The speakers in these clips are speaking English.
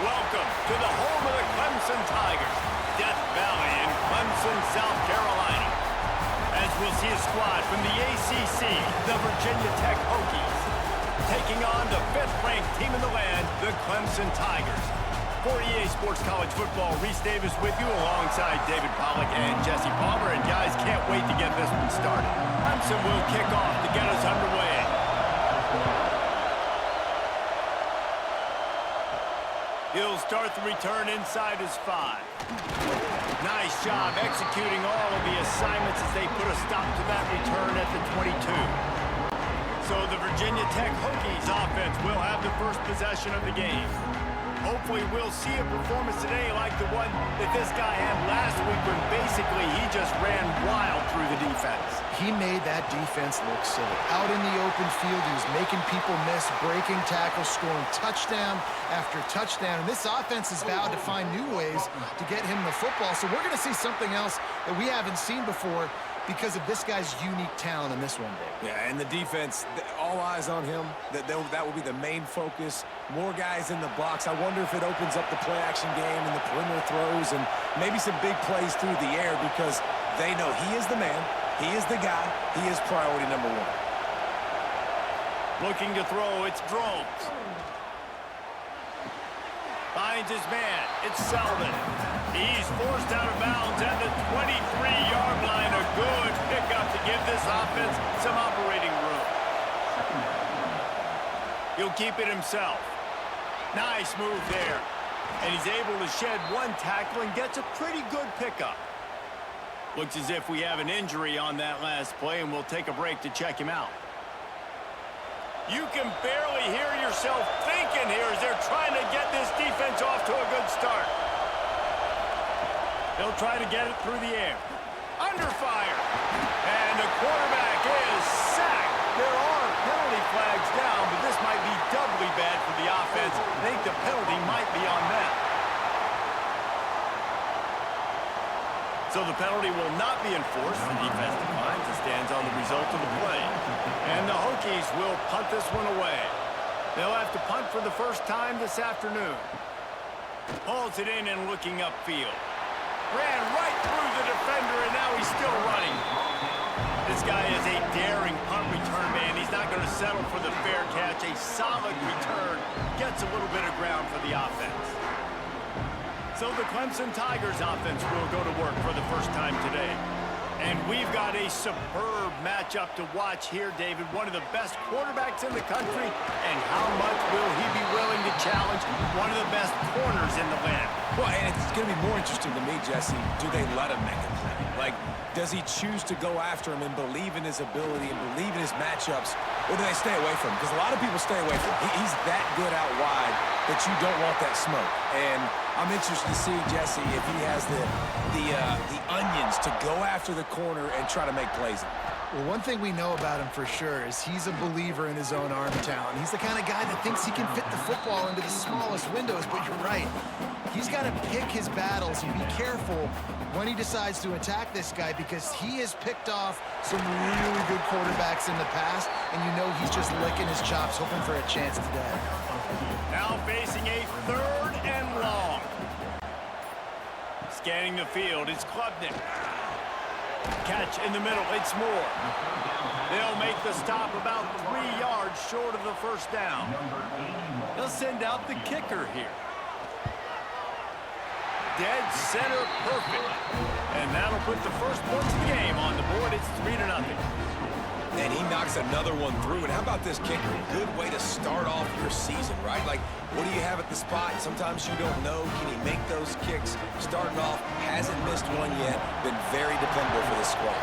Welcome to the home of the Clemson Tigers, Death Valley in Clemson, South Carolina. As we'll see a squad from the ACC, the Virginia Tech Hokies, taking on the 5th-ranked team in the land, the Clemson Tigers. For EA Sports College Football, Reese Davis with you alongside David Pollack and Jesse Palmer. And guys, can't wait to get this one started. Clemson will kick off to get us underway. He'll start the return inside his 5. Nice job executing all of the assignments as they put a stop to that return at the 22. So the Virginia Tech Hokies offense will have the first possession of the game. Hopefully we'll see a performance today like the one that this guy had last week when basically he just ran wild through the defense. He made that defense look silly. Out in the open field, he was making people miss, breaking tackles, scoring touchdown after touchdown. And this offense is vowed to find new ways to get him the football. So we're going to see something else that we haven't seen before because of this guy's unique talent in this one, Dave. Yeah, and the defense, all eyes on him. That will be the main focus. More guys in the box. I wonder if it opens up the play-action game and the perimeter throws and maybe some big plays through the air because they know he is the man, he is the guy, he is priority number 1. Looking to throw, it's Drones. Finds his man, it's Selvin. He's forced out of bounds at the 23-yard line. A good pickup to give this offense some operating room. He'll keep it himself. Nice move there. And he's able to shed one tackle and gets a pretty good pickup. Looks as if we have an injury on that last play, and we'll take a break to check him out. You can barely hear yourself thinking here as they're trying to get this defense off to a good start. They'll try to get it through the air. Under fire. And the quarterback is sacked. There are penalty flags down, but this might be doubly bad for the offense. I think the penalty might be on them. So the penalty will not be enforced. The defense declines and stands on the result of the play. And the Hokies will punt this one away. They'll have to punt for the first time this afternoon. Hauls it in and looking upfield. Ran right through the defender, and now he's still running. This guy is a daring punt return man. He's not going to settle for the fair catch. A solid return gets a little bit of ground for the offense. So the Clemson Tigers offense will go to work for the first time today. And we've got a superb matchup to watch here, David. One of the best quarterbacks in the country. And how much will he be willing to challenge one of the best corners in the land? Well, and it's going to be more interesting to me, Jesse, do they let him make a play? Like, does he choose to go after him and believe in his ability and believe in his matchups, or do they stay away from him? Because a lot of people stay away from him. He's that good out wide that you don't want that smoke. And I'm interested to see, Jesse, if he has the onions to go after the corner and try to make plays. Well, one thing we know about him for sure is he's a believer in his own arm talent. He's the kind of guy that thinks he can fit the football into the smallest windows, but you're right. He's got to pick his battles and be careful when he decides to attack this guy because he has picked off some really good quarterbacks in the past, and you know he's just licking his chops, hoping for a chance today. Now facing a 3rd and long. Scanning the field, it's Klubnik. Catch in the middle, it's Moore. They'll make the stop about 3 yards short of the first down. They'll send out the kicker here. Dead center perfect. And that'll put the first points of the game on the board. It's 3-0. And he knocks another one through. And how about this kicker? Good way to start off your season, right? Like, what do you have at the spot? Sometimes you don't know. Can he make those kicks? Starting off, hasn't missed one yet. Been very dependable for this squad.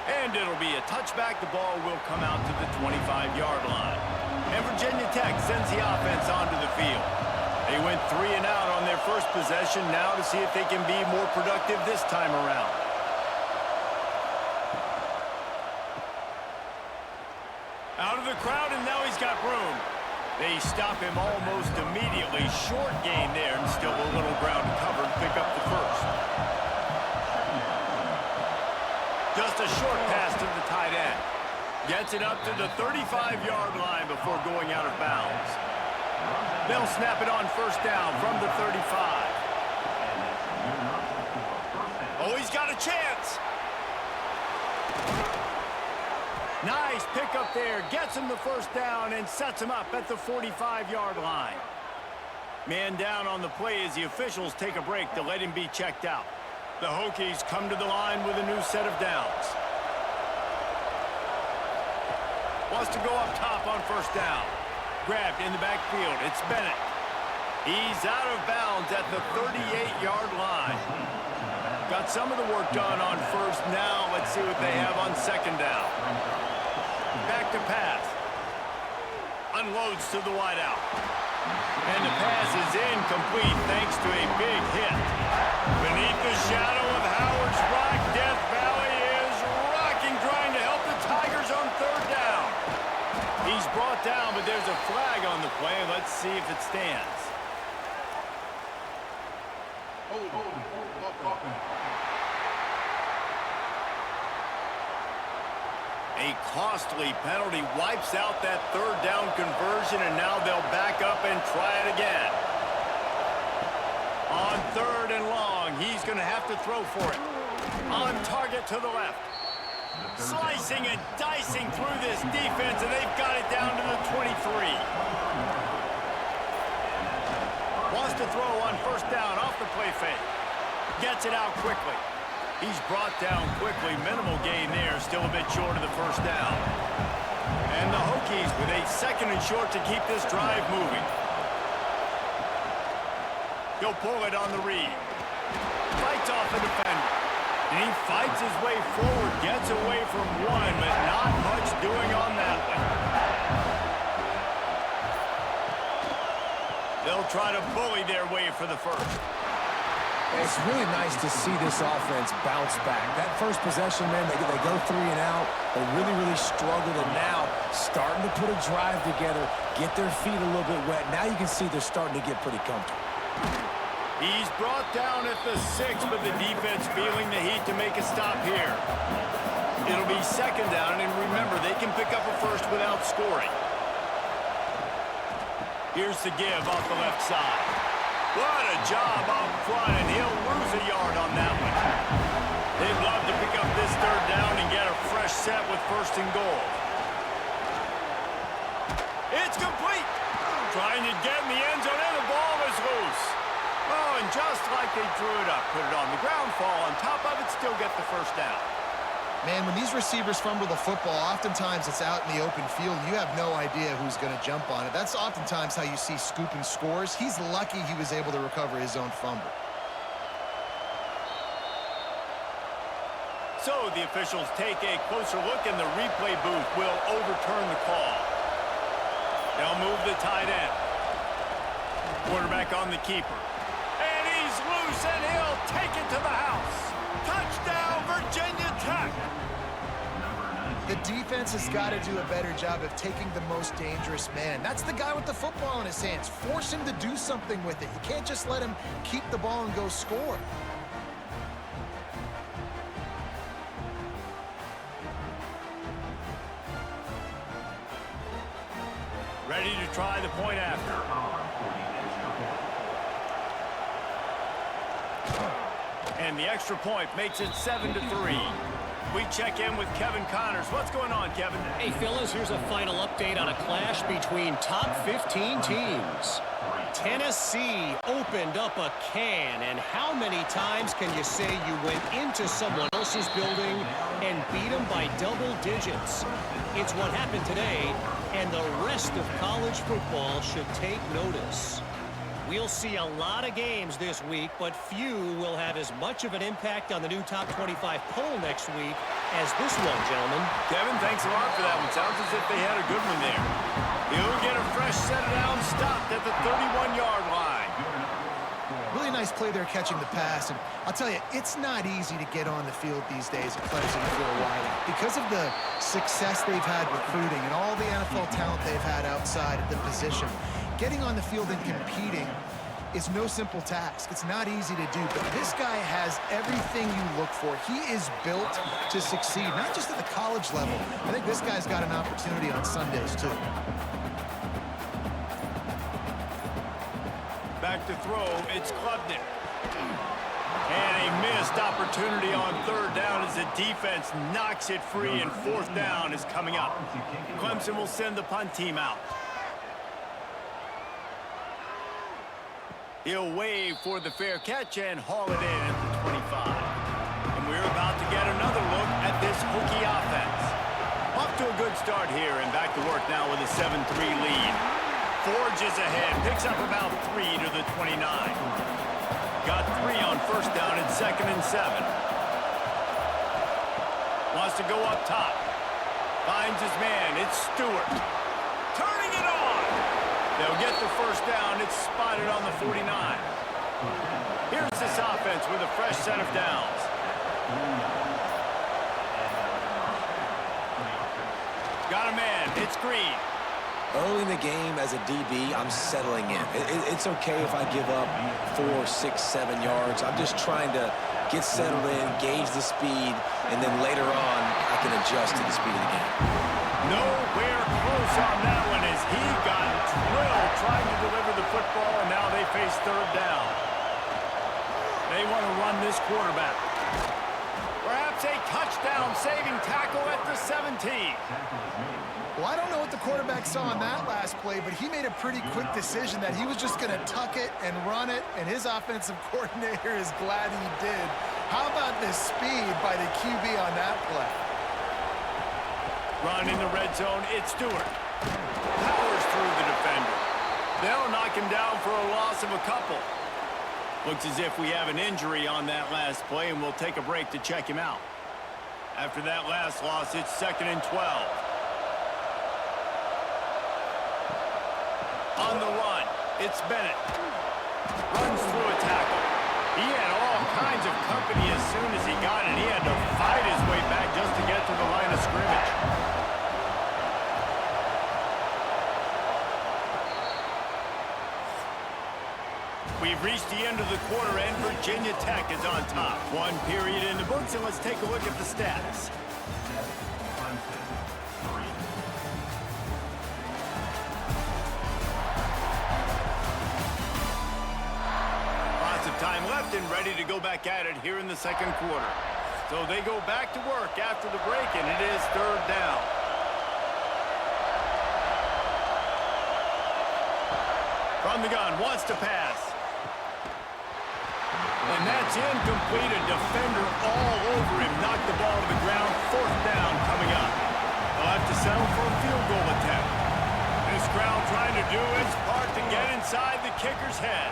And it'll be a touchback. The ball will come out to the 25-yard line. And Virginia Tech sends the offense onto the field. They went 3 and out on their first possession. Now to see if they can be more productive this time around. Out of the crowd, and now he's got room. They stop him almost immediately. Short gain there, and still a little ground to cover and pick up the first. Just a short pass to the tight end. Gets it up to the 35-yard line before going out of bounds. They'll snap it on first down from the 35. Oh, he's got a chance. Nice pickup there. Gets him the first down and sets him up at the 45-yard line. Man down on the play as the officials take a break to let him be checked out. The Hokies come to the line with a new set of downs. Wants to go up top on first down. Grabbed in the backfield. It's Bennett. He's out of bounds at the 38-yard line. Got some of the work done on first. Now let's see what they have on second down. Back to pass. Unloads to the wideout. And the pass is incomplete thanks to a big hit. Beneath the shadow of Howard's Rock, Death Valley is rocking, trying to help the Tigers on third down. He's brought down, but there's a flag on the play. Let's see if it stands. A costly penalty wipes out that third down conversion, and now they'll back up and try it again. On third and long, he's going to have to throw for it. On target to the left. Slicing and dicing through this defense, and they've got it down to the 23. Wants to throw on first down off the play fake. Gets it out quickly. He's brought down quickly. Minimal gain there. Still a bit short of the first down. And the Hokies with a second and short to keep this drive moving. He'll pull it on the read. Fights off the defender. And he fights his way forward. Gets away from one, but not much doing on that one. They'll try to bully their way for the first. It's really nice to see this offense bounce back. That first possession, man, they go 3 and out. They really struggled, and now starting to put a drive together, get their feet a little bit wet. Now you can see they're starting to get pretty comfortable. He's brought down at the 6, but the defense feeling the heat to make a stop here. It'll be second down, and remember, they can pick up a first without scoring. Here's the give off the left side. What a job up front, and he'll lose a yard on that one. They'd love to pick up this third down and get a fresh set with first and goal. It's complete. Trying to get in the end zone, and the ball is loose. Oh, and just like they drew it up, put it on the ground, fall on top of it, still get the first down. Man, when these receivers fumble the football, oftentimes it's out in the open field. You have no idea who's going to jump on it. That's oftentimes how you see scooping scores. He's lucky he was able to recover his own fumble. So the officials take a closer look, and the replay booth will overturn the call. They'll move the tight end. Quarterback on the keeper. And he's loose, and he'll take it to the house. Touchdown, Virginia Tech! The defense has got to do a better job of taking the most dangerous man. That's the guy with the football in his hands. Force him to do something with it. You can't just let him keep the ball and go score. Ready to try the point after. And the extra point makes it 7-3. We check in with Kevin Connors. What's going on, Kevin? Hey, fellas, here's a final update on a clash between top 15 teams. Tennessee opened up a can, and how many times can you say you went into someone else's building and beat them by double digits? It's what happened today, and the rest of college football should take notice. We'll see a lot of games this week, but few will have as much of an impact on the new top 25 poll next week as this one, gentlemen. Kevin, thanks a lot for that one. Sounds as if they had a good one there. He'll get a fresh set of downs stopped at the 31-yard line. Really nice play there catching the pass, and I'll tell you, it's not easy to get on the field these days at Clemson for a while. Because of the success they've had recruiting and all the NFL talent they've had outside of the position, getting on the field and competing It's no simple task. It's not easy to do, but this guy has everything you look for. He is built to succeed, not just at the college level. I think this guy's got an opportunity on Sundays, too. Back to throw, it's Klubnik. And a missed opportunity on third down as the defense knocks it free, and fourth down is coming up. Clemson will send the punt team out. He'll wave for the fair catch and haul it in at the 25. And we're about to get another look at this Hokie offense. Off to a good start here, and back to work now with a 7-3 lead. Forges ahead, picks up about 3 to the 29. Got 3 on first down and 2nd and 7. Wants to go up top. Finds his man, it's Stewart. Turning it on! They'll get the first down. It's spotted on the 49. Here's this offense with a fresh set of downs. Got a man. It's Green. Early in the game as a DB, I'm settling in. It's okay if I give up 4, 6, 7 yards. I'm just trying to get settled in, gauge the speed, and then later on, I can adjust to the speed of the game. Nowhere close on that one as he got drilled trying to deliver the football, and now they face third down. They want to run this quarterback. Perhaps a touchdown-saving tackle at the 17. Well, I don't know what the quarterback saw on that last play, but he made a pretty quick decision that he was just going to tuck it and run it, and his offensive coordinator is glad he did. How about the speed by the QB on that play? Run in the red zone, it's Stewart. Powers through the defender. They'll knock him down for a loss of a couple. Looks as if we have an injury on that last play, and we'll take a break to check him out. After that last loss, it's 2nd and 12. On the run, it's Bennett. Runs through a tackle. He had all kinds of company as soon as he got it. He had to fight his way back just to get to the line of scrimmage. We've reached the end of the quarter, and Virginia Tech is on top. 1 period in the books, and let's take a look at the stats. Time left and ready to go back at it here in the second quarter. So they go back to work after the break, and it is third down. From the gun, wants to pass. And that's incomplete. A defender all over him. Knocked the ball to the ground. Fourth down coming up. They'll have to settle for a field goal attempt. This crowd trying to do its part to get inside the kicker's head.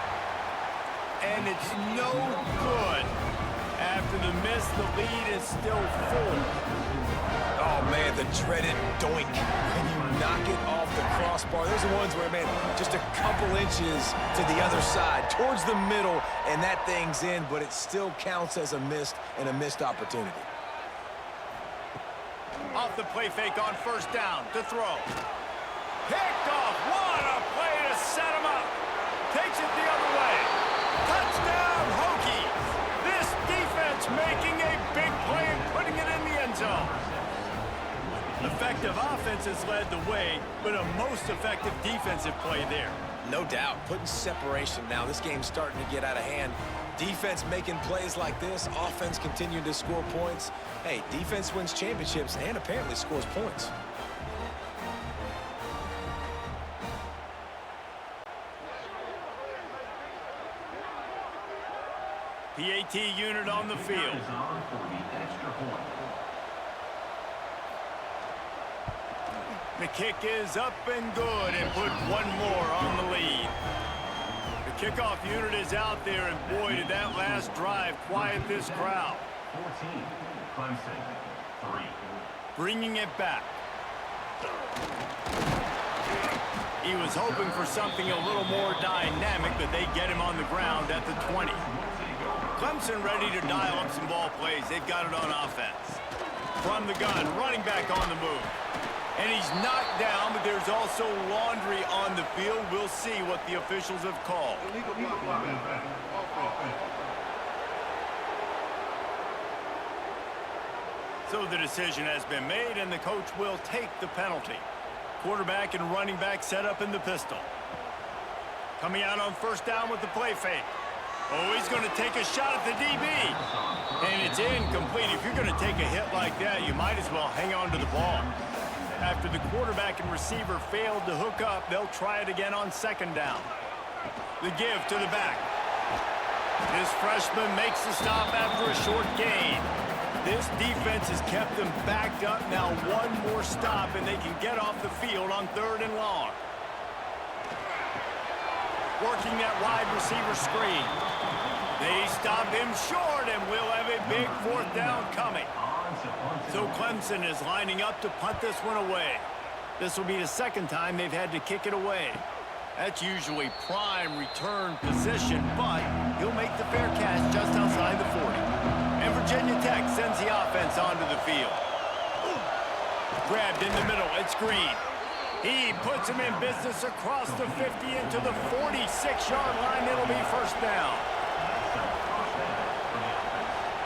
And it's no good. After the miss, the lead is still full. Oh, man, the dreaded doink. When you knock it off the crossbar, those are ones where, man, just a couple inches to the other side, towards the middle, and that thing's in, but it still counts as a missed opportunity. Off the play fake on first down to throw. Picked off. What a play to set him up. Takes it the other way. Touchdown, Hokies! This defense making a big play and putting it in the end zone. Effective offense has led the way, but a most effective defensive play there. No doubt. Putting separation now. This game's starting to get out of hand. Defense making plays like this. Offense continuing to score points. Hey, defense wins championships and apparently scores points. PAT unit on the field. The kick is up and good, and put one more on the lead. The kickoff unit is out there, and boy, did that last drive quiet this crowd. 14, Clemson, 3. Bringing it back. He was hoping for something a little more dynamic, but they get him on the ground at the 20. Clemson ready to dial up some ball plays. They've got it on offense. From the gun, running back on the move. And he's knocked down, but there's also laundry on the field. We'll see what the officials have called. So the decision has been made, and the coach will take the penalty. Quarterback and running back set up in the pistol. Coming out on first down with the play fake. Oh, he's going to take a shot at the DB. And it's incomplete. If you're going to take a hit like that, you might as well hang on to the ball. After the quarterback and receiver failed to hook up, they'll try it again on second down. The give to the back. This freshman makes the stop after a short gain. This defense has kept them backed up. Now one more stop, and they can get off the field on 3rd and long. Working that wide receiver screen. They stop him short, and we'll have a big 4th down coming. So Clemson is lining up to punt this one away. This will be the second time they've had to kick it away. That's usually prime return position, but he'll make the fair catch just outside the 40. And Virginia Tech sends the offense onto the field. Grabbed in the middle, it's Green. He puts him in business across the 50 into the 46-yard line. It'll be first down.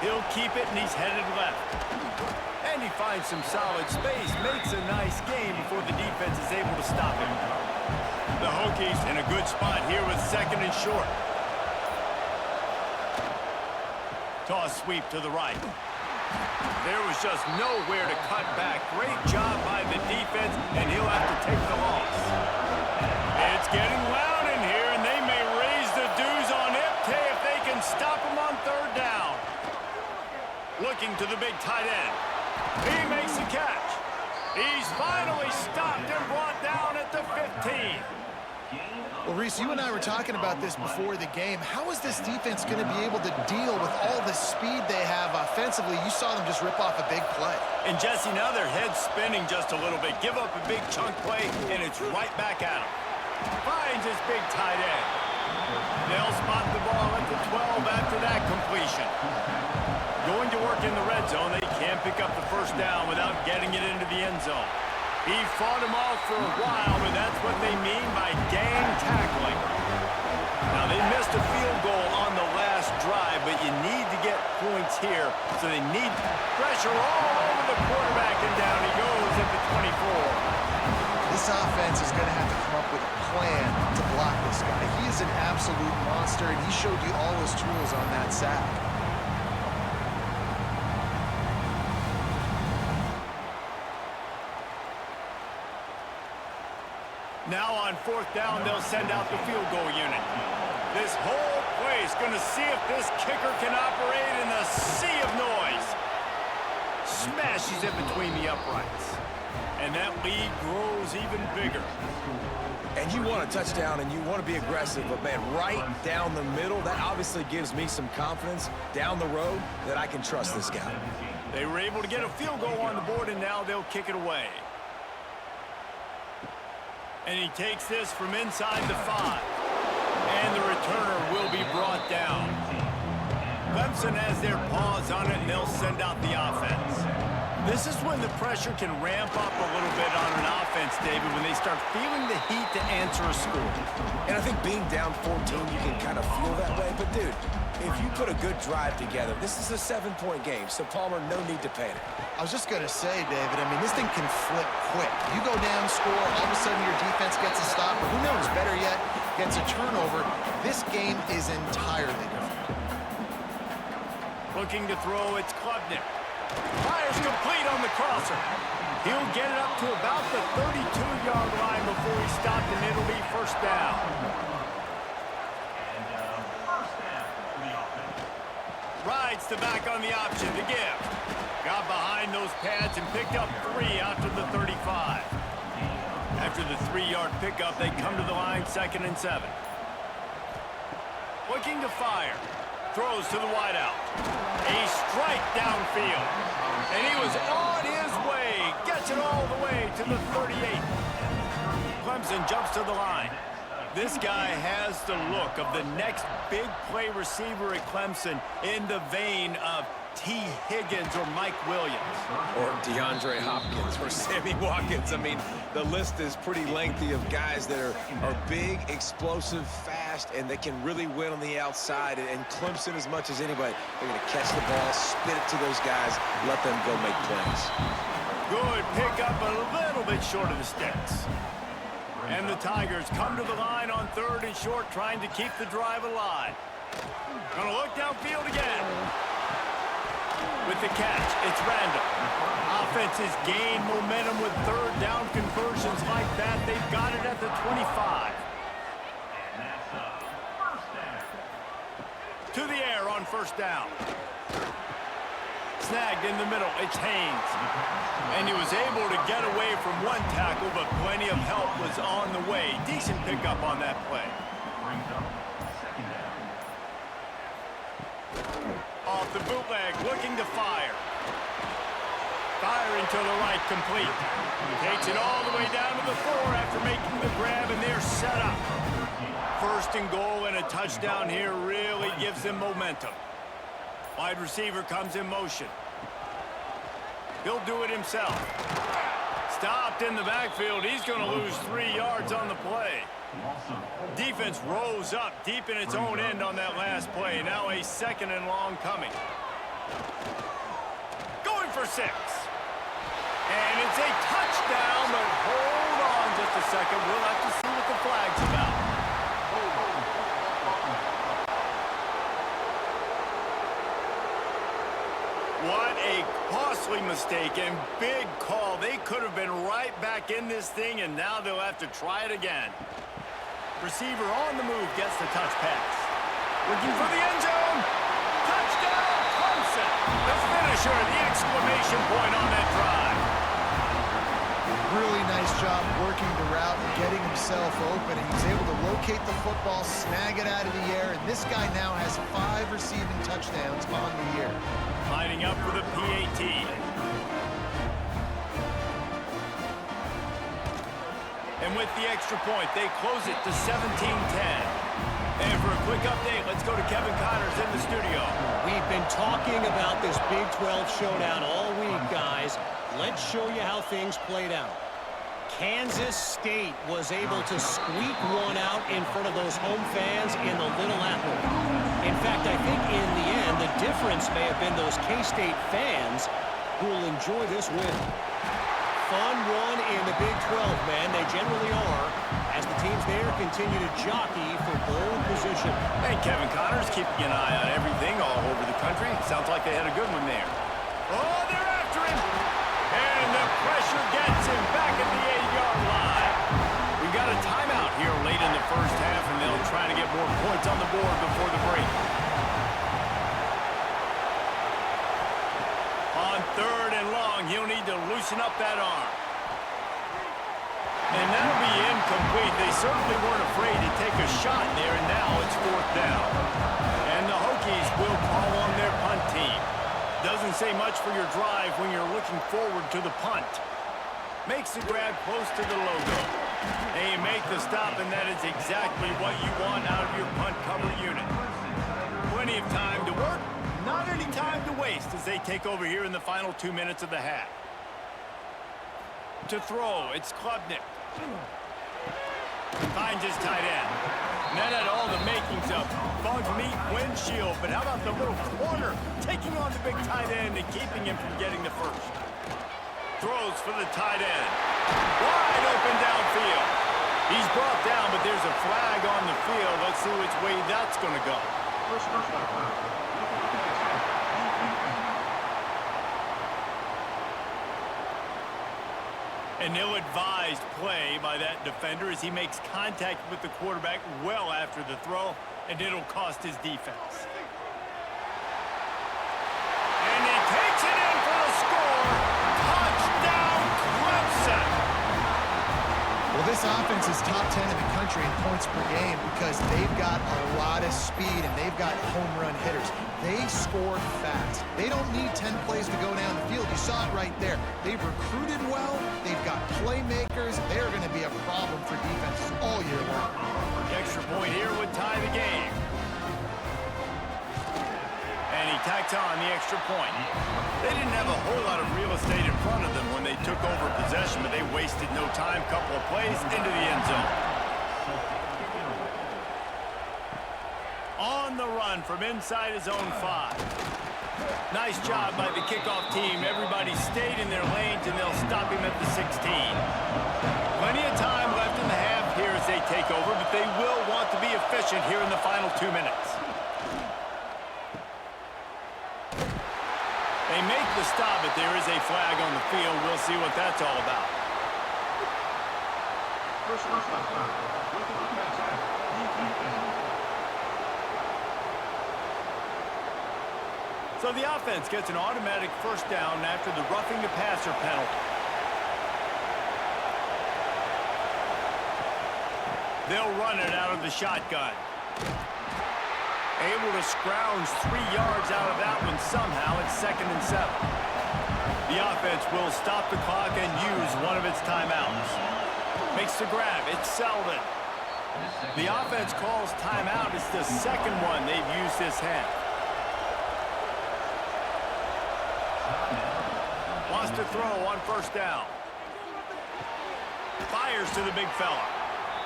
He'll keep it, and he's headed left. And he finds some solid space, makes a nice game before the defense is able to stop him. The Hokies in a good spot here with 2nd and short. Toss sweep to the right. There was just nowhere to cut back. Great job by the defense, and he'll have to take the loss. It's getting loud in here, and they may raise the dues on Ipte if they can stop him on 3rd down. Looking to the big tight end. He makes the catch. He's finally stopped and brought down at the 15. Well, Reese, you and I were talking about this before the game. How is this defense going to be able to deal with all the speed they have offensively? You saw them just rip off a big play. And Jesse, now their head's spinning just a little bit. Give up a big chunk play, and it's right back at him. Finds his big tight end. They'll spot the ball at the 12 after that completion. Going to work in the red zone. They can't pick up the first down without getting it into the end zone. He fought him off for a while, but that's what they mean by gang tackling. Now, they missed a field goal on the last drive, but you need to get points here, so they need pressure all over the quarterback, and down he goes at the 24. This offense is going to have to come up with a plan to block this guy. He is an absolute monster, and he showed you all his tools on that sack. Now on 4th down, they'll send out the field goal unit. This whole play is going to see if this kicker can operate in the sea of noise. Smashes it between the uprights. And that lead grows even bigger. And you want a touchdown, and you want to be aggressive, but, man, right down the middle, that obviously gives me some confidence down the road that I can trust this guy. They were able to get a field goal on the board, and now they'll kick it away. And he takes this from inside the 5. And the returner will be brought down. Clemson has their paws on it, and they'll send out the offense. This is when the pressure can ramp up a little bit on an offense, David, when they start feeling the heat to answer a score. And I think being down 14, you can kind of feel that way. But, dude, if you put a good drive together, this is a 7-point game, so Palmer, no need to panic. I was just going to say, David, I mean, this thing can flip quick. You go down, score, all of a sudden your defense gets a stop, or who knows, better yet, gets a turnover. This game is entirely different. Looking to throw, it's Klubnik. Fires complete on the crosser. He'll get it up to about the 32-yard line before he's stopped, and it'll be first down. Rides the back on the option to give. Got behind those pads and picked up 3 after the 35. After the 3-yard pickup, they come to the line 2nd and 7. Looking to fire. Throws to the wideout. A strike downfield. And he was on his way. Gets it all the way to the 38. Clemson jumps to the line. This guy has the look of the next big play receiver at Clemson in the vein of T. Higgins or Mike Williams. Or DeAndre Hopkins or Sammy Watkins. I mean, the list is pretty lengthy of guys that are big, explosive, fast, and they can really win on the outside. And Clemson, as much as anybody, they're going to catch the ball, spit it to those guys, let them go make plays. Good pickup, a little bit short of the sticks. And the Tigers come to the line on 3rd and short, trying to keep the drive alive. Gonna look downfield again. With the catch, it's Randall. Offenses gain momentum with 3rd down conversions like that. They've got it at the 25. To the air on 1st down. Snagged in the middle, it's Haynes. And he was able to get away from one tackle, but plenty of help was on the way. Decent pickup on that play. Off the bootleg, looking to fire. Firing to the right, complete. Takes it all the way down to the 4 after making the grab, and they're set up. 1st and goal and a touchdown here really gives them momentum. Wide receiver comes in motion. He'll do it himself. Stopped in the backfield. He's going to lose 3 yards on the play. Defense rose up deep in its own end on that last play. Now a 2nd and long coming. Going for 6. And it's a touchdown, but hold on just a second. We'll have to see what the flag's about. What a costly mistake and big call. They could have been right back in this thing, and now they'll have to try it again. Receiver on the move gets the touch pass. Looking for the end zone. Touchdown, Clemson. The finisher, the exclamation point on that drive. Really nice job working the route and getting himself open, and he's able to locate the football, snag it out of the air, and this guy now has 5 receiving touchdowns on the year. Lining up for the PAT. And with the extra point, they close it to 17-10. And for a quick update, let's go to Kevin Connors in the studio. We've been talking about this Big 12 showdown all week, guys. Let's show you how things played out. Kansas State was able to squeak one out in front of those home fans in the Little Apple. In fact, I think in the end, the difference may have been those K-State fans who will enjoy this win. Fun one in the Big 12, man. They generally are, as the teams there continue to jockey for pole position. Hey, Kevin Connors keeping an eye on everything all over the country. Sounds like they had a good one there. Oh, they're after him. And the pressure gets him back at the 8-yard line. We've got a timeout here late in the 1st half, and they'll try to get more points on the board before the break. On 3rd and long, he'll need to loosen up that arm. And that'll be incomplete. They certainly weren't afraid to take a shot there, and now it's 4th down. And the Hokies will call on their punt team. Doesn't say much for your drive when you're looking forward to the punt. Makes the grab close to the logo. And you make the stop, and that is exactly what you want out of your punt cover unit. Plenty of time to work, not any time to waste as they take over here in the final 2 minutes of the half. To throw, it's Klubnik. Finds his tight end. And that had all the makings of bug meat windshield, but how about the little corner taking on the big tight end and keeping him from getting the first? Throws for the tight end. Wide open downfield. He's brought down, but there's a flag on the field. Let's see which way that's going to go. An ill-advised play by that defender as he makes contact with the quarterback well after the throw, and it'll cost his defense. And he takes it in for the score. Touchdown, Clemson! Well, this offense is top 10 in the country in points per game because they've got a lot of speed and they've got home run hitters. They score fast. They don't need 10 plays to go down the field. You saw it right there. They've recruited well. They've got playmakers. They're going to be a problem for defenses all year long. The extra point here would tie the game. And he tacks on the extra point. They didn't have a whole lot of real estate in front of them when they took over possession, but they wasted no time. Couple of plays into the end zone. On the run from inside his own 5. Nice job by the kickoff team. Everybody stayed in their lanes, and they'll stop him at the 16. Plenty of time left in the half here as they take over, but they will want to be efficient here in the final 2 minutes. They make the stop, but there is a flag on the field. We'll see what that's all about. So the offense gets an automatic first down after the roughing the passer penalty. They'll run it out of the shotgun. Able to scrounge 3 yards out of that one somehow. It's 2nd and 7. The offense will stop the clock and use one of its timeouts. Makes the grab. It's Selden. The offense calls timeout. It's the second one they've used this half. Wants to throw on first down. Fires to the big fella.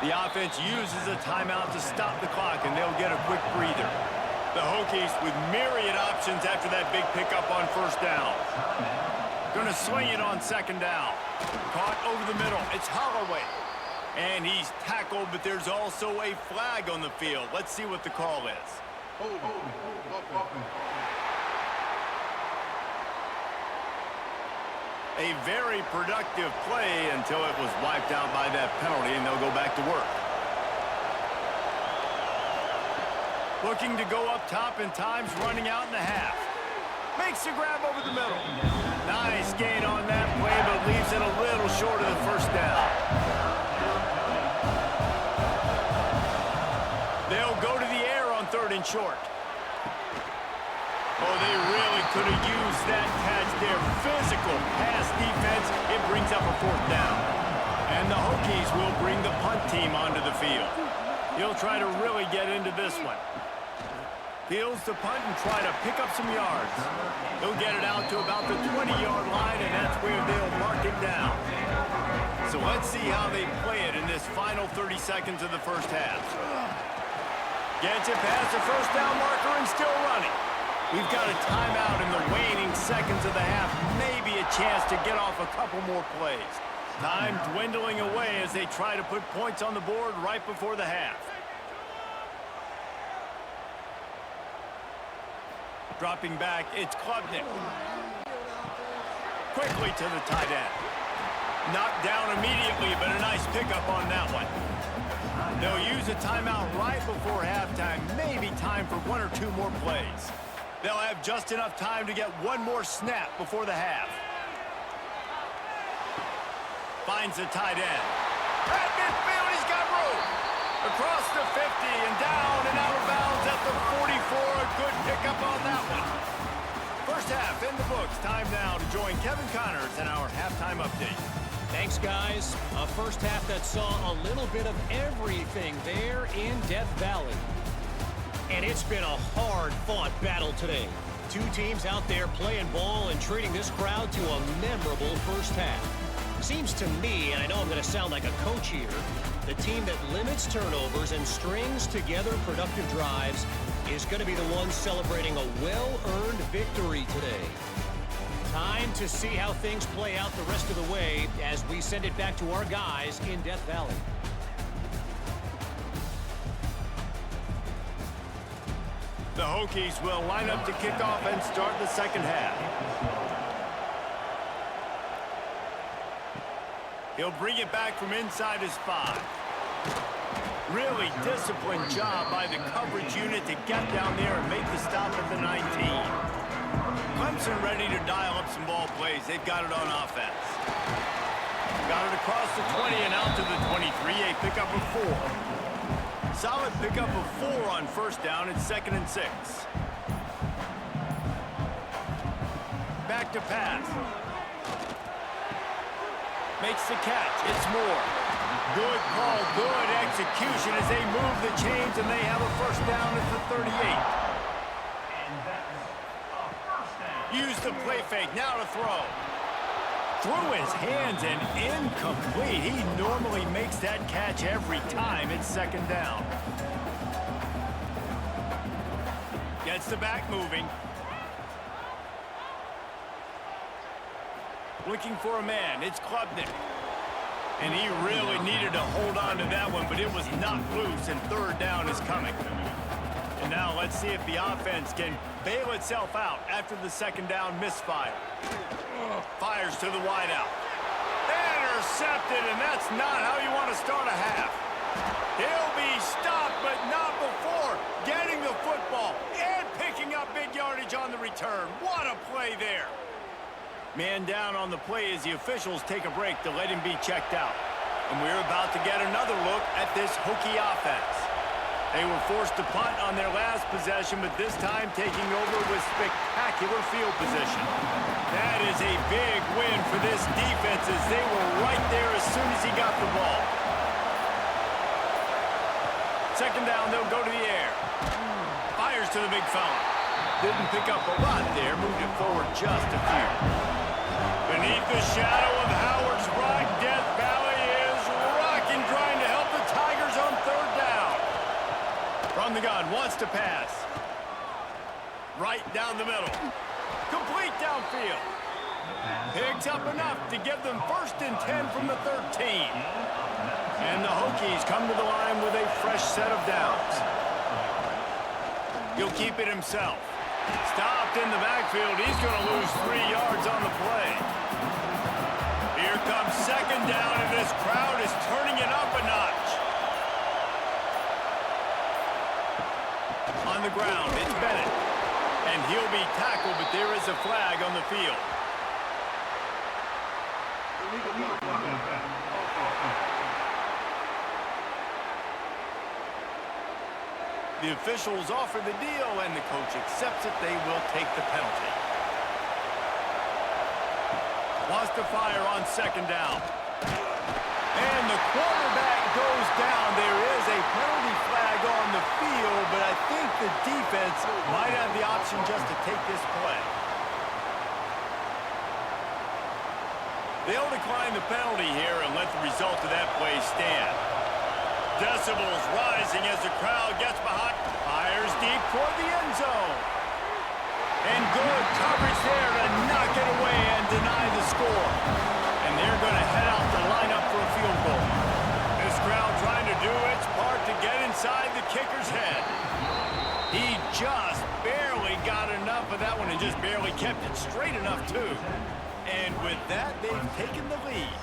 The offense uses a timeout to stop the clock, and they'll get a quick breather. The Hokies with myriad options after that big pickup on first down. Going to swing it on 2nd down. Caught over the middle. It's Holloway. And he's tackled, but there's also a flag on the field. Let's see what the call is. A very productive play until it was wiped out by that penalty, and they'll go back to work. Looking to go up top, and time's running out in the half. Makes the grab over the middle. Nice gain on that play, but leaves it a little short of the first down. They'll go to the air on 3rd and short. Oh, they really could have used that catch there. Physical pass defense. It brings up a 4th down. And the Hokies will bring the punt team onto the field. He'll try to really get into this one. Fields the punt and try to pick up some yards. He'll get it out to about the 20-yard line, and that's where they'll mark it down. So let's see how they play it in this final 30 seconds of the first half. Gets it past the first down marker and still running. We've got a timeout in the waning seconds of the half. Maybe a chance to get off a couple more plays. Time dwindling away as they try to put points on the board right before the half. Dropping back, it's Klubnik. Quickly to the tight end. Knocked down immediately, but a nice pickup on that one. They'll use a timeout right before halftime. Maybe time for 1 or 2 more plays. They'll have just enough time to get one more snap before the half. Finds the tight end. At midfield, he's got room. Across the 50 and down and out of bounds at the 44. A good pickup on that one. First half in the books. Time now to join Kevin Connors in our halftime update. Thanks, guys. A first half that saw a little bit of everything there in Death Valley. And it's been a hard-fought battle today. 2 teams out there playing ball and treating this crowd to a memorable first half. Seems to me, and I know I'm going to sound like a coach here, the team that limits turnovers and strings together productive drives is going to be the one celebrating a well-earned victory today. Time to see how things play out the rest of the way as we send it back to our guys in Death Valley. The Hokies will line up to kick off and start the second half. He'll bring it back from inside his 5. Really disciplined job by the coverage unit to get down there and make the stop at the 19. Clemson ready to dial up some ball plays. They've got it on offense. Got it across the 20 and out to the 23. A pickup of 4. Solid pickup of 4 on first down. It's 2nd and 6. Back to pass. Makes the catch. It's Moore. Good call, good execution as they move the chains, and they have a first down at the 38. Use the play fake, now to throw. Through his hands and incomplete. He normally makes that catch every time. It's second down. Gets the back moving. Looking for a man. It's Klubnik. And he really needed to hold on to that one, but it was knocked loose, and third down is coming. And now let's see if the offense can bail itself out after the second down misfire. Fires to the wideout. Intercepted, and that's not how you want to start a half. He'll be stopped, but not before getting the football and picking up big yardage on the return. What a play there. Man down on the play as the officials take a break to let him be checked out. And we're about to get another look at this Hokie offense. They were forced to punt on their last possession, but this time taking over with spectacular field position. That is a big win for this defense as they were right there as soon as he got the ball. Second down, they'll go to the air. Fires to the big fella. Didn't pick up a lot there, moved it forward just a few. Beneath the shadow of Howard's Rock, Death Valley is rocking, trying to help the Tigers on third down. From the gun, wants to pass. Right down the middle. Complete downfield. Picks up enough to give them 1st and 10 from the 13. And the Hokies come to the line with a fresh set of downs. He'll keep it himself. Stopped in the backfield. He's going to lose 3 yards on the play. Here comes second down, and this crowd is turning it up a notch. On the ground, it's Bennett. And he'll be tackled, but there is a flag on the field. The officials offer the deal, and the coach accepts it. They will take the penalty. Wants to fire on second down. And the quarterback goes down. There is a penalty flag on the field, but I think the defense might have the option just to take this play. They'll decline the penalty here and let the result of that play stand. Decibels rising as the crowd gets behind. Fires deep toward the end zone. And good coverage there to knock it away and deny the score. And they're going to head out to line up for a field goal. This crowd trying to do its part to get inside the kicker's head. He just barely got enough of that one and just barely kept it straight enough, too. And with that, they've taken the lead.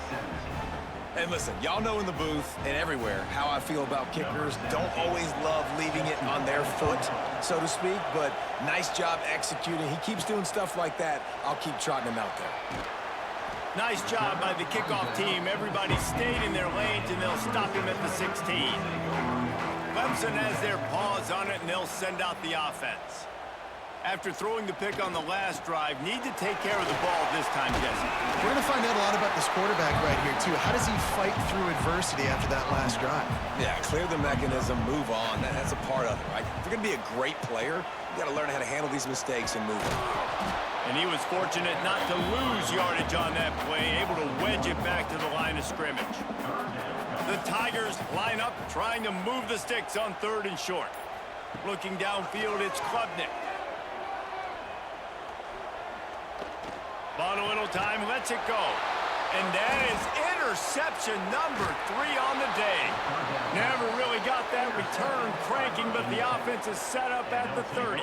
And listen, y'all know in the booth and everywhere how I feel about kickers. Don't always love leaving it on their foot, so to speak, but nice job executing. He keeps doing stuff like that. I'll keep trotting him out there. Nice job by the kickoff team. Everybody stayed in their lanes, and they'll stop him at the 16. Clemson has their paws on it, and they'll send out the offense. After throwing the pick on the last drive, need to take care of the ball this time, Jesse. We're going to find out a lot about this quarterback right here, too. How does he fight through adversity after that last drive? Yeah, clear the mechanism, move on. That's a part of it, right? If you're going to be a great player, you got to learn how to handle these mistakes and move on. And he was fortunate not to lose yardage on that play, able to wedge it back to the line of scrimmage. The Tigers line up, trying to move the sticks on 3rd and short. Looking downfield, it's Klubnik. Bought a little time, lets it go. And that is interception number 3 on the day. Never really got that return cranking, but the offense is set up at the 30.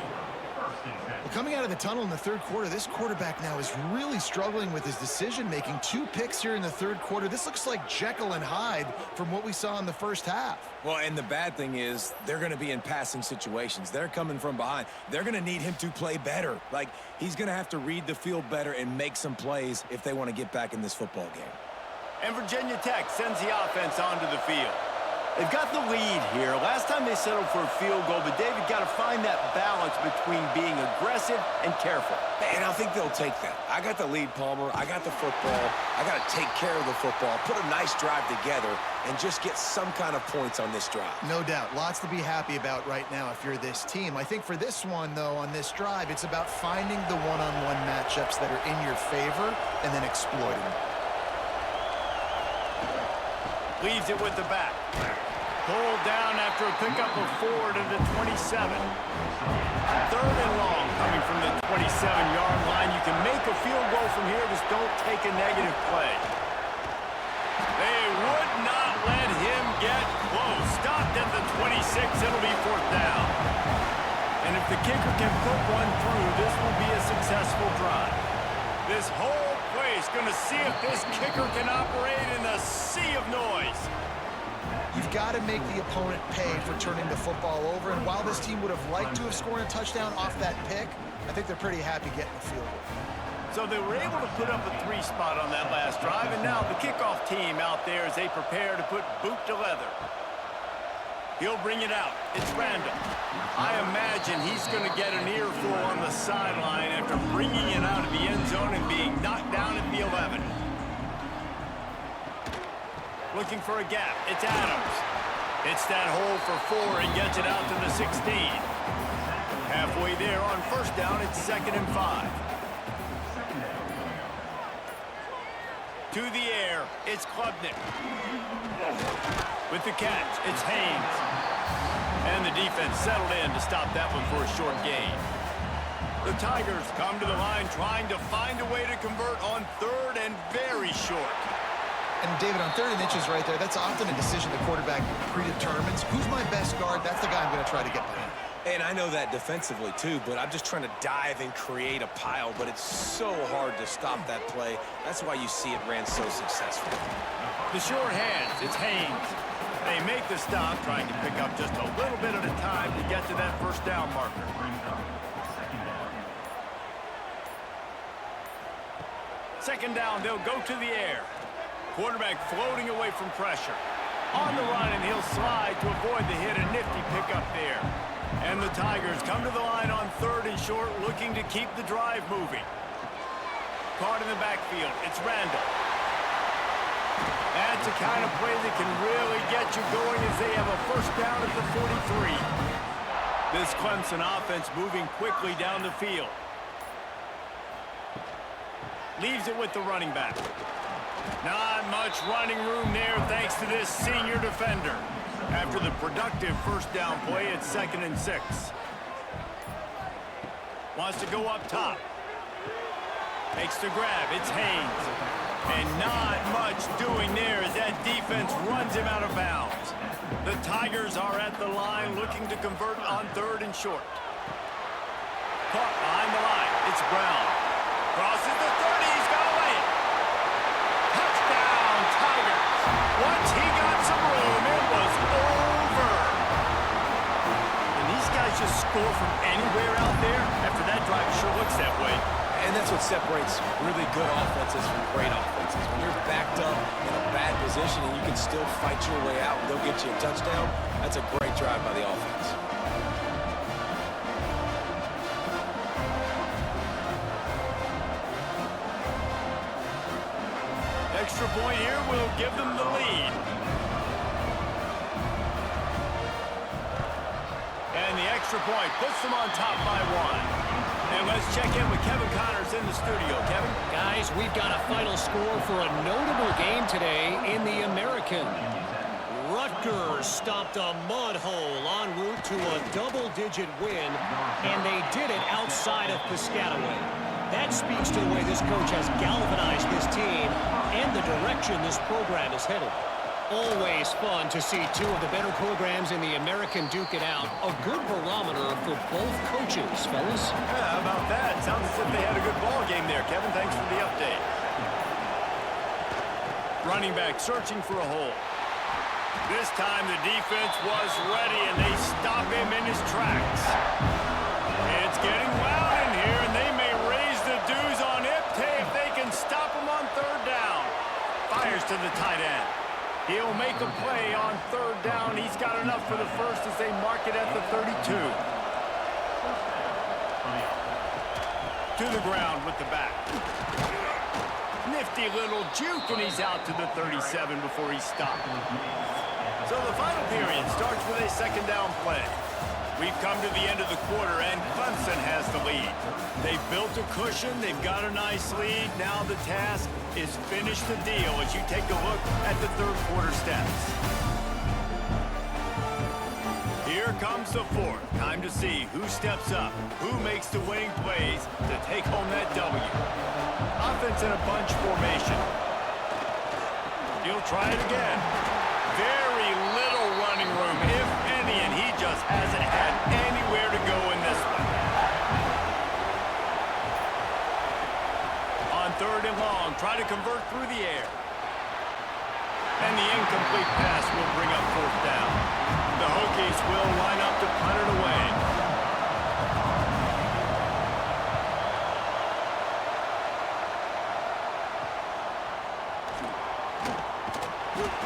Well, coming out of the tunnel in the 3rd quarter, this quarterback now is really struggling with his decision-making. 2 picks here in the 3rd quarter. This looks like Jekyll and Hyde from what we saw in the first half. Well, and the bad thing is they're going to be in passing situations. They're coming from behind. They're going to need him to play better. Like, he's going to have to read the field better and make some plays if they want to get back in this football game. And Virginia Tech sends the offense onto the field. They've got the lead here. Last time they settled for a field goal, but David got to find that balance between being aggressive and careful. And I think they'll take that. I got the lead, Palmer. I got the football. I got to take care of the football, put a nice drive together, and just get some kind of points on this drive. No doubt. Lots to be happy about right now if you're this team. I think for this one, though, on this drive, it's about finding the one-on-one matchups that are in your favor and then exploiting them. Leaves it with the back. Pulled down after a pickup of 4 to the 27. 3rd and long coming from the 27-yard line. You can make a field goal from here, just don't take a negative play. They would not let him get close. Stopped at the 26. It'll be 4th down. And if the kicker can put one through, this will be a successful drive. This whole place going to see if this kicker can operate in a sea of noise. You've got to make the opponent pay for turning the football over, and while this team would have liked to have scored a touchdown off that pick, I think they're pretty happy getting the field goal. So they were able to put up a 3 spot on that last drive, and now the kickoff team out there as they prepare to put boot to leather. He'll bring it out. It's Randall. I imagine he's going to get an earful on the sideline after bringing it out of the end zone and being knocked down at the 11. Looking for a gap. It's Adams. Hits that hole for 4 and gets it out to the 16. Halfway there on 1st down, it's 2nd and 5. To the air, it's Klubnik. With the catch, it's Haynes. And the defense settled in to stop that one for a short gain. The Tigers come to the line trying to find a way to convert on 3rd and very short. And David, on 3rd and inches right there, that's often a decision the quarterback predetermines. Who's my best guard? That's the guy I'm going to try to get behind. And I know that defensively, too, but I'm just trying to dive and create a pile, but it's so hard to stop that play. That's why you see it ran so successful. The short hands, it's Haynes. They make the stop, trying to pick up just a little bit at a time to get to that 1st down marker. Second down, they'll go to the air. Quarterback floating away from pressure. On the run, and he'll slide to avoid the hit. A nifty pickup there. And the Tigers come to the line on 3rd and short, looking to keep the drive moving. Caught in the backfield. It's Randall. That's the kind of play that can really get you going as they have a 1st down at the 43. This Clemson offense moving quickly down the field. Leaves it with the running back. Not much running room there thanks to this senior defender. After the productive 1st down play, it's 2nd and 6. Wants to go up top. Makes the grab. It's Haynes. And not much doing there as that defense runs him out of bounds. The Tigers are at the line looking to convert on 3rd and short. Caught behind the line. It's Brown. Crosses the 30. He's got to lay it. Touchdown, Tigers. Once he got some room, it was over. And these guys just score from anywhere out there. After that drive, it sure looks that way. And that's what separates really good offenses from great offenses. When you're backed up in a bad position and you can still fight your way out and they'll get you a touchdown, that's a great drive by the offense. Extra point here will give them the lead. And the extra point puts them on top by 1. And let's check in with Kevin Connors in the studio. Kevin? Guys, we've got a final score for a notable game today in the American. Rutgers stopped a mud hole en route to a double-digit win, and they did it outside of Piscataway. That speaks to the way this coach has galvanized this team and the direction this program is headed. Always fun to see 2 of the better programs in the American duke it out. A good barometer for both coaches, fellas. Yeah, how about that? Sounds as if they had a good ball game there, Kevin. Thanks for the update. Running back searching for a hole. This time the defense was ready, and they stop him in his tracks. It's getting loud in here, and they may raise the dues on it if they can stop him on 3rd down. Fires to the tight end. He'll make a play on third down. He's got enough for the first as they mark it at the 32. To the ground with the back. Nifty little juke, and he's out to the 37 before he's stopped. So the final period starts with a second down play. We've come to the end of the quarter, and Clemson has the lead. They've built a cushion. They've got a nice lead. Now the task is finish the deal as you take a look at the third quarter stats. Here comes the fourth. Time to see who steps up, who makes the winning plays to take home that W. Offense in a bunch formation. He'll try it again. Very little running room, if any, and he just hasn't had anywhere to go in this one. On third and long, try to convert through the air. And the incomplete pass will bring up fourth down. The Hokies will line up to punt it away.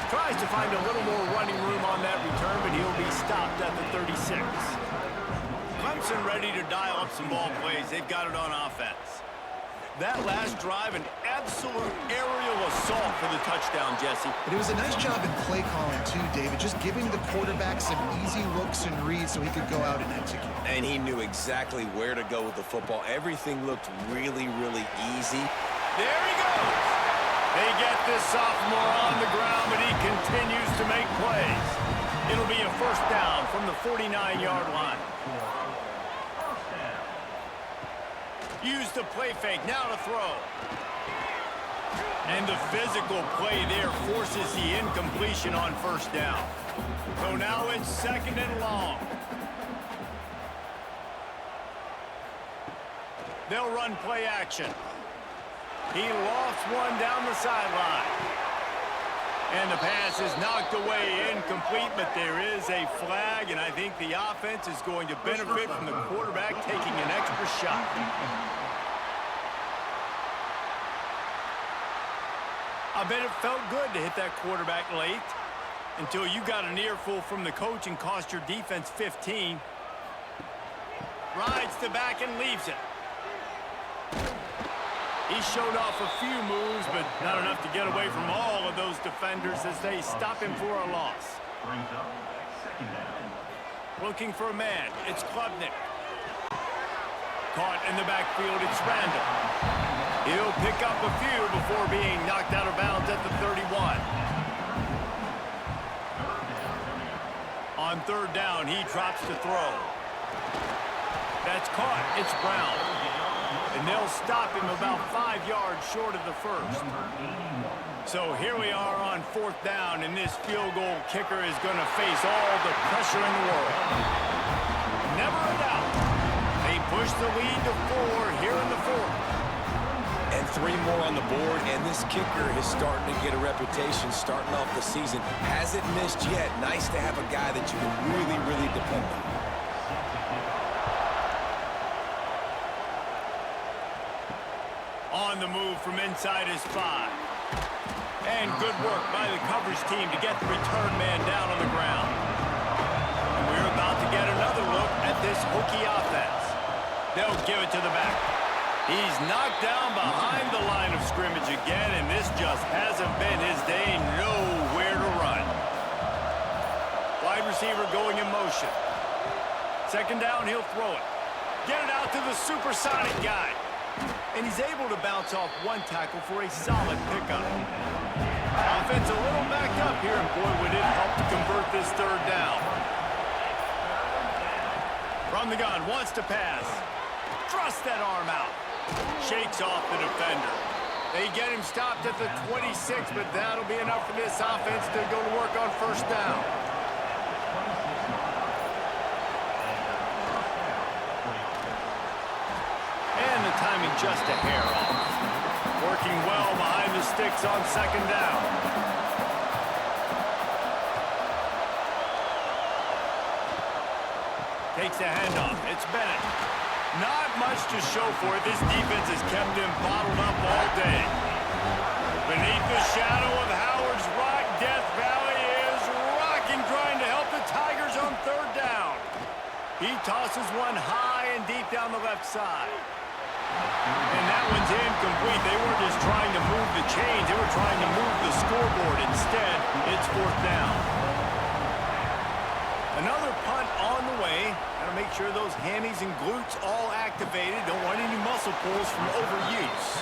Tries to find a little more running room on that return, but he'll be stopped at the 36. Clemson ready to dial up some ball plays. They've got it on offense. That last drive, an absolute aerial assault for the touchdown, Jesse. But it was a nice job in play calling, too, David. Just giving the quarterback some easy looks and reads so he could go out and execute. And he knew exactly where to go with the football. Everything looked really, really easy. There he goes. They get this sophomore on the ground, but he continues to make plays. It'll be a first down from the 49-yard line. Use the play fake, now to throw. And the physical play there forces the incompletion on first down. So now it's second and long. They'll run play action. He lofts one down the sideline. And the pass is knocked away, incomplete, but there is a flag, and I think the offense is going to benefit from the quarterback taking an extra shot. I bet it felt good to hit that quarterback late until you got an earful from the coach and cost your defense 15. Rides the back and leaves it. He showed off a few moves, but not enough to get away from all of those defenders as they stop him for a loss. Looking for a man. It's Klubnik. Caught in the backfield. It's Randall. He'll pick up a few before being knocked out of bounds at the 31. On third down, he drops to throw. That's caught. It's Brown. And they'll stop him about 5 yards short of the first. So here we are on fourth down, and this field goal kicker is going to face all the pressure in the world. Never a doubt. They push the lead to 4 here in the fourth. And 3 more on the board, and this kicker is starting to get a reputation starting off the season. Hasn't missed yet. Nice to have a guy that you can really, really depend on. On the move from inside his 5. And good work by the coverage team to get the return man down on the ground. And we're about to get another look at this Hokie offense. They'll give it to the back. He's knocked down behind the line of scrimmage again, and this just hasn't been his day. Nowhere to run. Wide receiver going in motion. Second down, he'll throw it. Get it out to the supersonic guy. And he's able to bounce off one tackle for a solid pickup. Offense a little backed up here, and boy, would it help to convert this third down. From the gun, wants to pass. Thrust that arm out. Shakes off the defender. They get him stopped at the 26, but that'll be enough for this offense to go to work on first down. Timing just a hair off. Working well behind the sticks on second down. Takes the handoff. It's Bennett. Not much to show for it. This defense has kept him bottled up all day. Beneath the shadow of Howard's Rock Death Valley, He tosses one high and deep down the left side. And that one's incomplete. They weren't just trying to move the chains. They were trying to move the scoreboard. Instead, it's 4th down. Another punt on the way. Got to make sure those hammies and glutes all activated. Don't want any muscle pulls from overuse.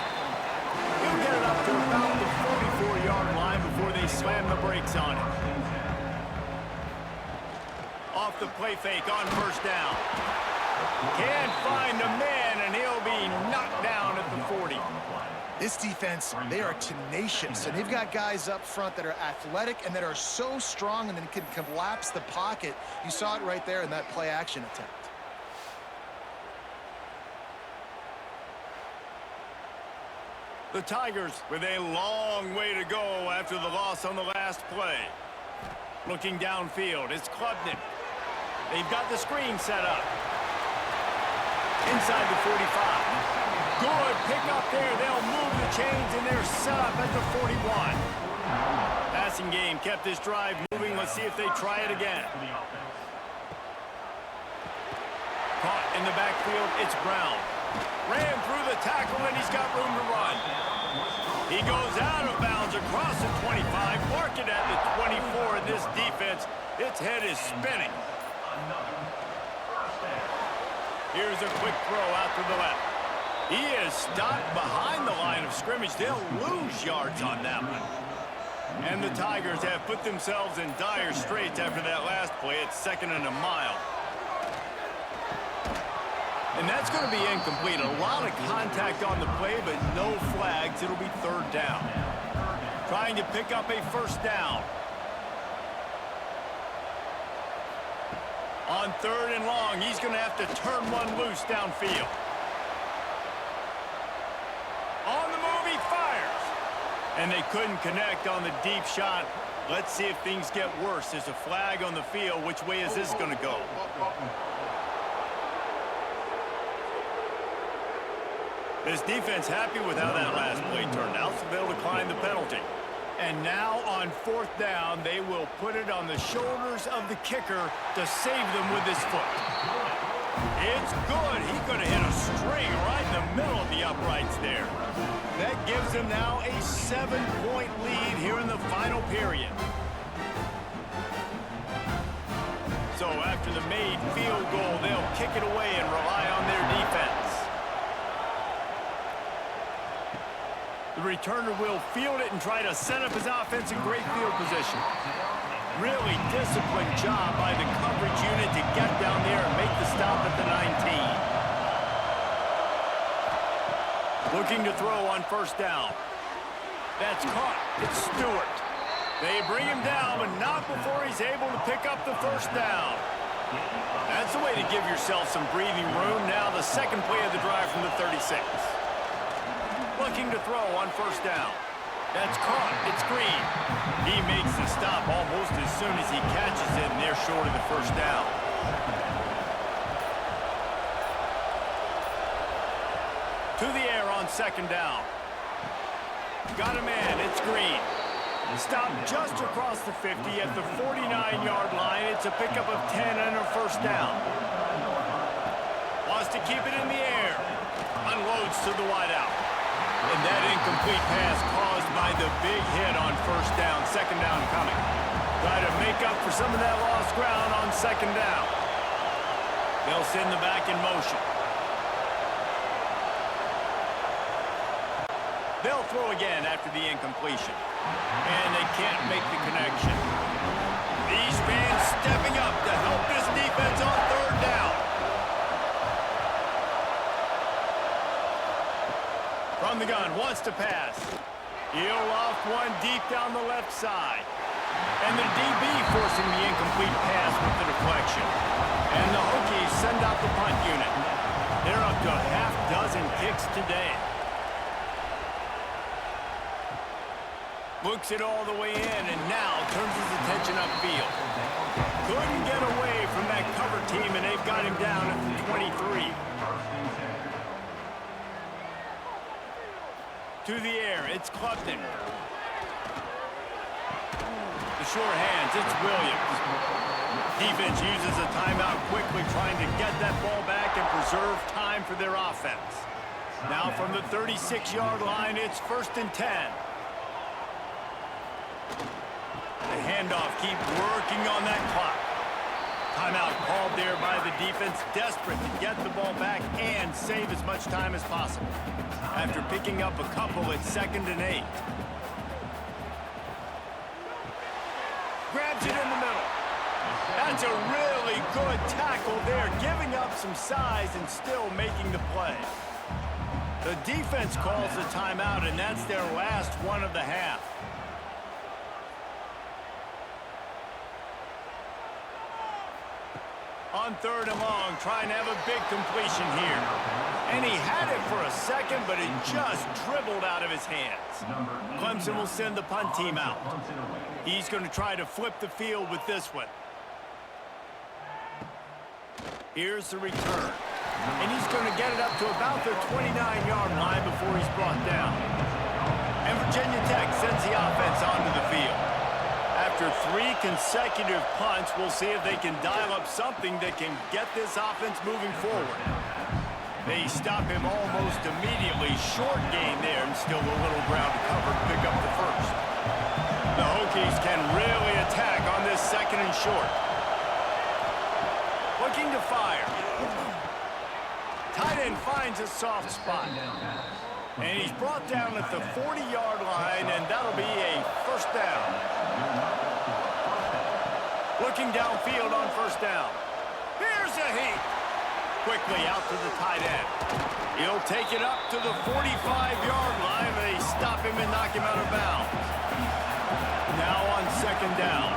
He'll get it up to about the 44-yard line before they slam the brakes on it. Off the play fake on 1st down. Can't find a man, and he'll be knocked down at the 40. This defense, they are tenacious, and they've got guys up front that are athletic and that are so strong and then can collapse the pocket. You saw it right there in that play-action attempt. The Tigers with a long way to go after the loss on the last play. Looking downfield, it's Clemson. They've got the screen set up. Inside the 45. Good pick up there. They'll move the chains, and they're set up at the 41. Passing game kept this drive moving. Let's see if they try it again. Caught in the backfield, it's Brown. Ran through the tackle, and he's got room to run. He goes out of bounds across the 25, mark it at the 24. In this defense, its head is spinning. Here's a quick throw out to the left. He is stopped behind the line of scrimmage. They'll lose yards on that one. And the Tigers have put themselves in dire straits after that last play. It's 2nd and a mile. And that's going to be incomplete. A lot of contact on the play, but no flags. It'll be 3rd down. Trying to pick up a 1st down. On 3rd and long, he's going to have to turn one loose downfield. On the move, he fires. And they couldn't connect on the deep shot. Let's see if things get worse. There's a flag on the field. Which way is this going to go? This defense happy with how that last play turned out, so they'll decline the penalty. And now on 4th down, they will put it on the shoulders of the kicker to save them with his foot. It's good. He could have hit a string right in the middle of the uprights there. That gives them now a 7-point lead here in the final period. So after the made field goal, they'll kick it away and rely on their defense. The returner will field it and try to set up his offense in great field position. Really disciplined job by the coverage unit to get down there and make the stop at the 19. Looking to throw on 1st down. That's caught. It's Stewart. They bring him down, but not before he's able to pick up the 1st down. That's the way to give yourself some breathing room. Now the 2nd play of the drive from the 36. Looking to throw on 1st down. That's caught. It's Green. He makes the stop almost as soon as he catches it, and they're short of the 1st down. To the air on 2nd down. Got a man. It's Green. Stopped just across the 50 at the 49-yard line. It's a pickup of 10 and a 1st down. Wants to keep it in the air. Unloads to the wideout. And that incomplete pass caused by the big hit on 1st down. 2nd down coming. Try to make up for some of that lost ground on 2nd down. They'll send the back in motion. They'll throw again after the incompletion. And they can't make the connection. These fans stepping up to help this defense on 3rd down. From the gun, wants to pass. He'll off one deep down the left side. And the DB forcing the incomplete pass with the deflection. And the Hokies send out the punt unit. They're up to a half-dozen kicks today. Looks it all the way in, and now turns his attention upfield. Couldn't get away from that cover team, and they've got him down at the 23. To the air, it's Clemson. The short hands, it's Williams. Defense uses a timeout quickly, trying to get that ball back and preserve time for their offense. Now from the 36-yard line, it's 1st and 10. The handoff, keep working on that clock. Timeout called there by the defense, desperate to get the ball back and save as much time as possible. After picking up a couple, it's 2nd and 8. Grabs it in the middle. That's a really good tackle there, giving up some size and still making the play. The defense calls the timeout, and that's their last one of the half. On 3rd and long, trying to have a big completion here. And he had it for a second, but it just dribbled out of his hands. Clemson will send the punt team out. He's going to try to flip the field with this one. Here's the return. And he's going to get it up to about the 29-yard line before he's brought down. And Virginia Tech sends the offense onto the field. After 3 consecutive punts, we'll see if they can dial up something that can get this offense moving forward. They stop him almost immediately. Short gain there, and still a little ground to cover to pick up the first. The Hokies can really attack on this 2nd and short. Looking to fire. Tight end finds a soft spot. And he's brought down at the 40-yard line, and that'll be a 1st down. Looking downfield on 1st down. Here's a heat. Quickly out to the tight end. He'll take it up to the 45-yard line. They stop him and knock him out of bounds. Now on 2nd down.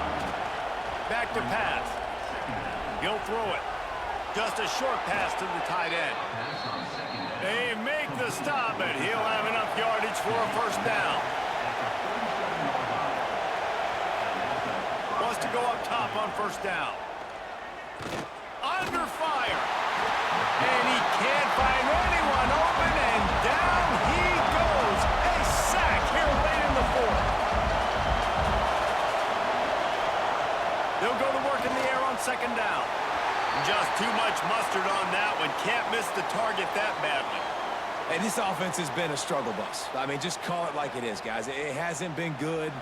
Back to pass. He'll throw it. Just a short pass to the tight end. They make the stop, but he'll have enough yardage for a 1st down. Wants to go up top on 1st down. Under fire. And he can't find anyone open, and down he goes. A sack here late in the 4th. They'll go to work in the air on 2nd down. Just too much mustard on that one. Can't miss the target that badly. And this offense has been a struggle bus. I mean, just call it like it is, guys. It hasn't been good,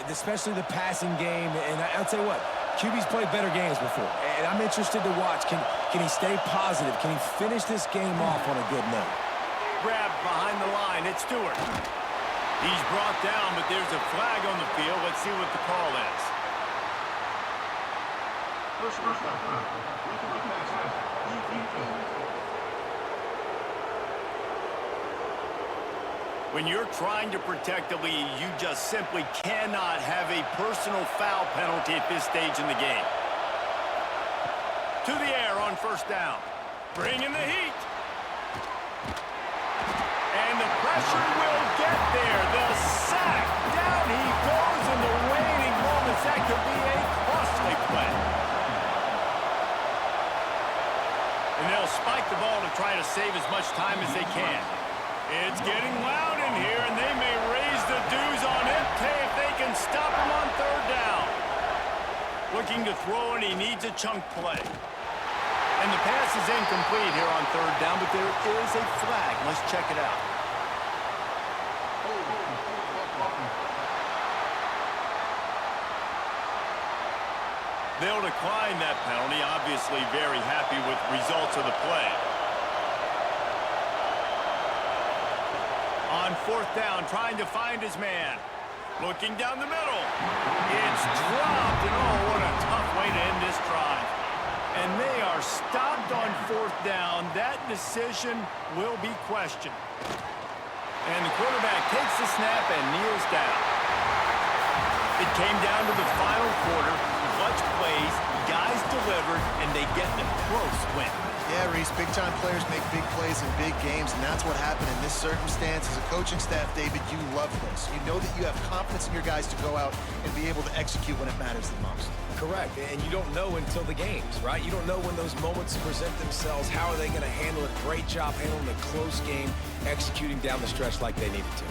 especially the passing game. And I'll tell you what, QB's played better games before. And I'm interested to watch. Can he stay positive? Can he finish this game off on a good note? Grabbed behind the line. It's Stewart. He's brought down, but there's a flag on the field. Let's see what the call is. When you're trying to protect a lead, you just simply cannot have a personal foul penalty at this stage in the game. To the air on 1st down. Bring in the heat. And the pressure will get there. The sack. Down he goes in the waning moments. That could be a costly play. And they'll spike the ball to try to save as much time as they can. It's getting loud in here, and they may raise the dues on Impey if they can stop him on 3rd down. Looking to throw, and he needs a chunk play. And the pass is incomplete here on 3rd down, but there is a flag. Let's check it out. They'll decline that penalty, obviously very happy with results of the play. On 4th down, trying to find his man. Looking down the middle. It's dropped, and oh, what a tough way to end this drive. And they are stopped on 4th down. That decision will be questioned. And the quarterback takes the snap and kneels down. It came down to the final quarter. Clutch plays, guys delivered, and they get the close win. Yeah, Reese, big-time players make big plays in big games, and that's what happened in this circumstance. As a coaching staff, David, you love this. You know that you have confidence in your guys to go out and be able to execute when it matters the most. Correct, and you don't know until the games, right? You don't know when those moments present themselves. How are they going to handle it? Great job handling a close game, executing down the stretch like they needed to.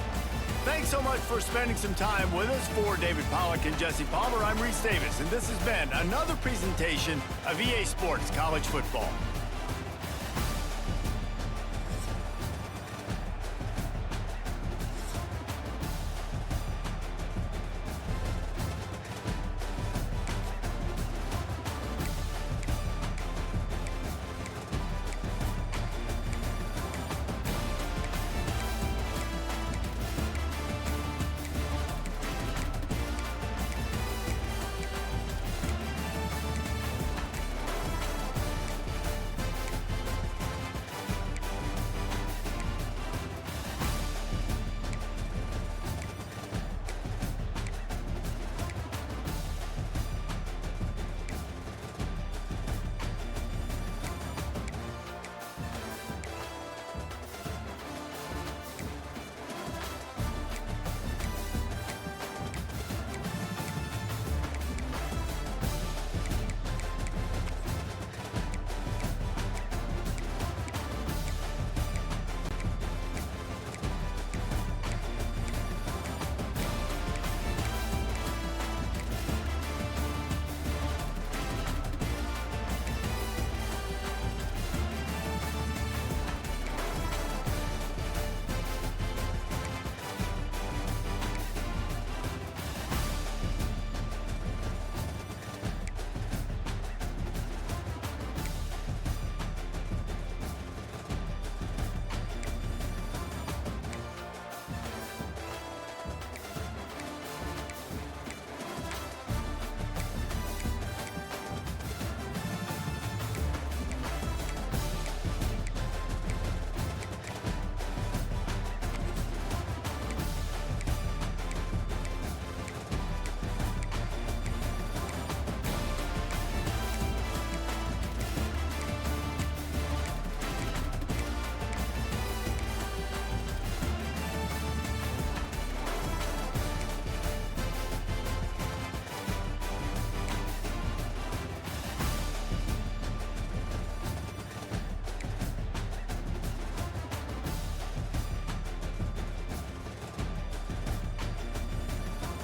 Thanks so much for spending some time with us. For David Pollack and Jesse Palmer, I'm Reese Davis, and this has been another presentation of EA Sports College Football.